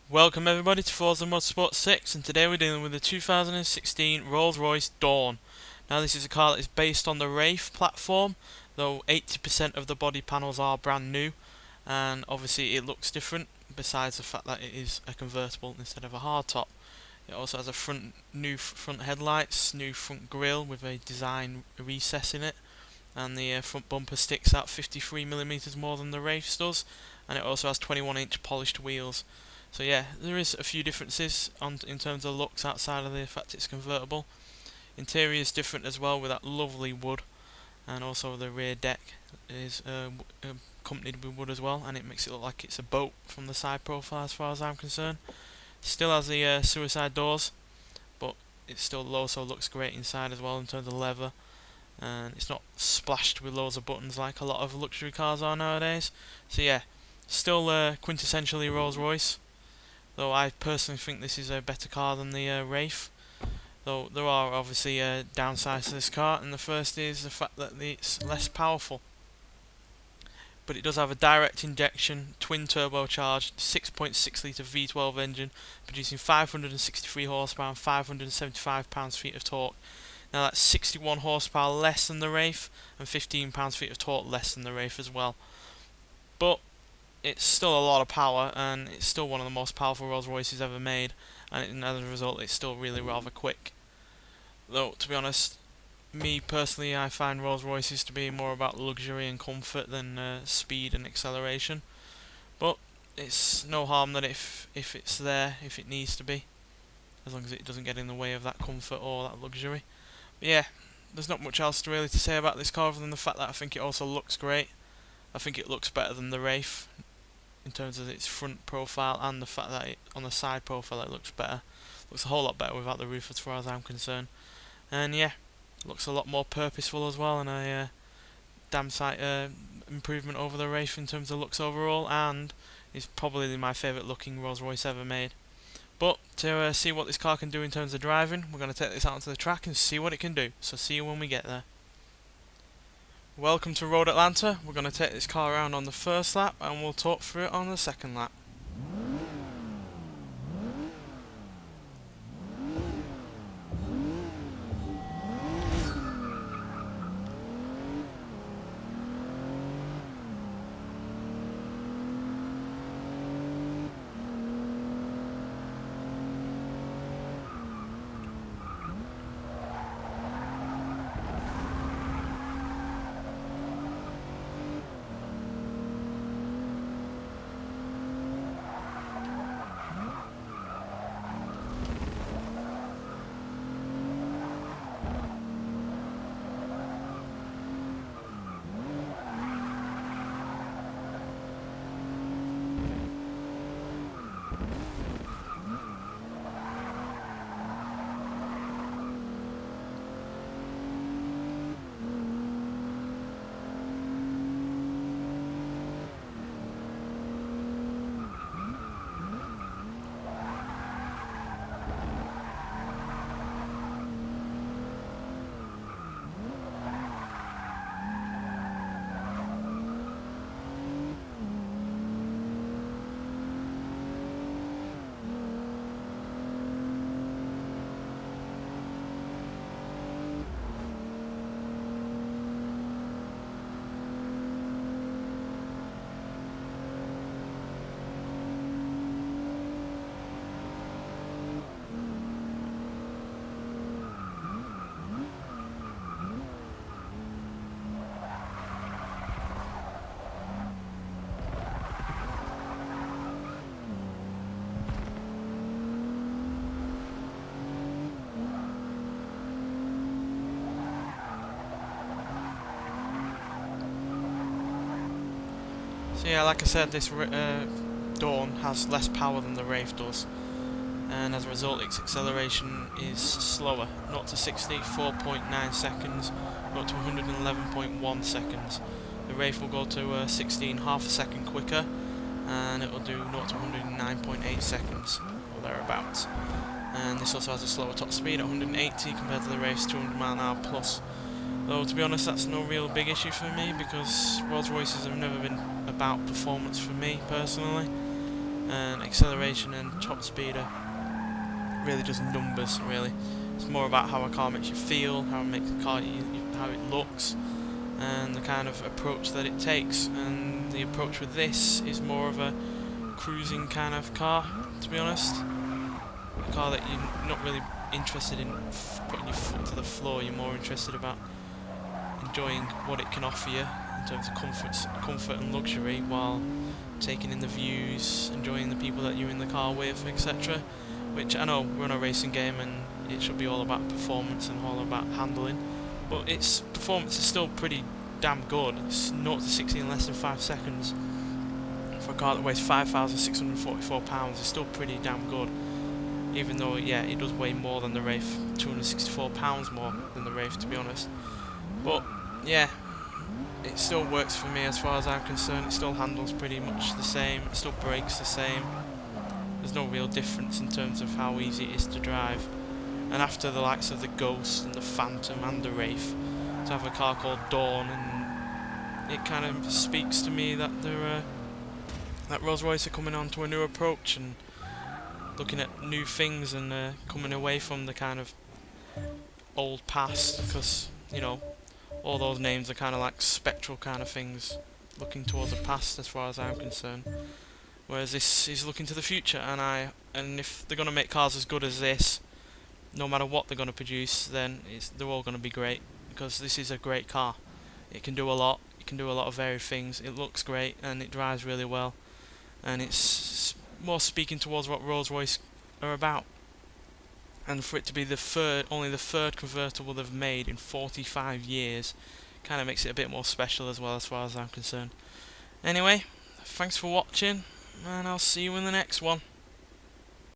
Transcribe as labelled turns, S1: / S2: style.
S1: Welcome everybody to Forza Motorsport 6, and today we're dealing with the 2016 Rolls-Royce Dawn. Now this is a car that is based on the Wraith platform, though 80% of the body panels are brand new, and obviously it looks different besides the fact that it is a convertible instead of a hardtop. It also has new front headlights, new front grille with a design recess in it, and the front bumper sticks out 53mm more than the Wraith's does, and it also has 21-inch polished wheels. So yeah, there is a few differences in terms of looks outside of the fact it's convertible. Interior is different as well, with that lovely wood, and also the rear deck is accompanied with wood as well, and it makes it look like it's a boat from the side profile as far as I'm concerned. Still has the suicide doors, but it still also looks great inside as well in terms of leather, and it's not splashed with loads of buttons like a lot of luxury cars are nowadays. So yeah, still quintessentially Rolls-Royce. Though I personally think this is a better car than the Wraith. Though there are obviously downsides to this car, and the first is the fact that it's less powerful. But it does have a direct injection, twin turbocharged 6.6 litre V12 engine, producing 563 horsepower and 575 pounds-feet of torque. Now that's 61 horsepower less than the Wraith, and 15 pounds-feet of torque less than the Wraith as well. But it's still a lot of power, and it's still one of the most powerful Rolls-Royces ever made, and as a result it's still really rather quick. Though, to be honest, me personally, I find Rolls-Royces to be more about luxury and comfort than speed and acceleration. But it's no harm that if it's there, if it needs to be, as long as it doesn't get in the way of that comfort or that luxury. But yeah, there's not much else really to say about this car other than the fact that I think it also looks great. I think it looks better than the Wraith in terms of its front profile, and the fact that on the side profile it looks better. Looks a whole lot better without the roof as far as I'm concerned. And yeah, looks a lot more purposeful as well, and a damn sight improvement over the Wraith in terms of looks overall, and is probably my favourite looking Rolls-Royce ever made. But to see what this car can do in terms of driving, we're going to take this out onto the track and see what it can do. So see you when we get there. Welcome to Road Atlanta. We're going to take this car around on the first lap, and we'll talk through it on the second lap. So yeah, like I said, this Dawn has less power than the Wraith does, and as a result its acceleration is slower. 0 to 60, 4.9 seconds, 0 to 111.1 seconds. The Wraith will go to 60 in half a second quicker, and it will do 0 to 109.8 seconds, or thereabouts. And this also has a slower top speed at 180 compared to the Wraith's 200 mph plus. Though, to be honest, that's no real big issue for me, because Rolls-Royces have never been about performance for me, personally. and acceleration and top speed are really just numbers, really. It's more about how a car makes you feel, how it makes the car, how it looks, and the kind of approach that it takes. And the approach with this is more of a cruising kind of car, to be honest. A car that you're not really interested in putting your foot to the floor. You're more interested about enjoying what it can offer you in terms of comfort and luxury, while taking in the views, enjoying the people that you're in the car with, etc. Which I know we're on a racing game and it should be all about performance and all about handling, but its performance is still pretty damn good. It's 0 to 60 in less than 5 seconds for a car that weighs 5,644 pounds. It's still pretty damn good, even though, yeah, it does weigh more than the Wraith, 264 pounds more than the Wraith, to be honest. But yeah, it still works for me as far as I'm concerned. It still handles pretty much the same, it still brakes the same. There's no real difference in terms of how easy it is to drive. And after the likes of the Ghost and the Phantom and the Wraith, to have a car called Dawn, and it kind of speaks to me that that Rolls-Royce are coming on to a new approach and looking at new things, and coming away from the kind of old past, because, you know, all those names are kind of like spectral kind of things, looking towards the past as far as I'm concerned. Whereas this is looking to the future, and if they're going to make cars as good as this, no matter what they're going to produce, then they're all going to be great, because this is a great car. It can do a lot, it can do a lot of varied things, it looks great, and it drives really well, and it's more speaking towards what Rolls-Royce are about. And for it to be only the third convertible they've made in 45 years, kind of makes it a bit more special as well, as far as I'm concerned. Anyway, thanks for watching, and I'll see you in the next one.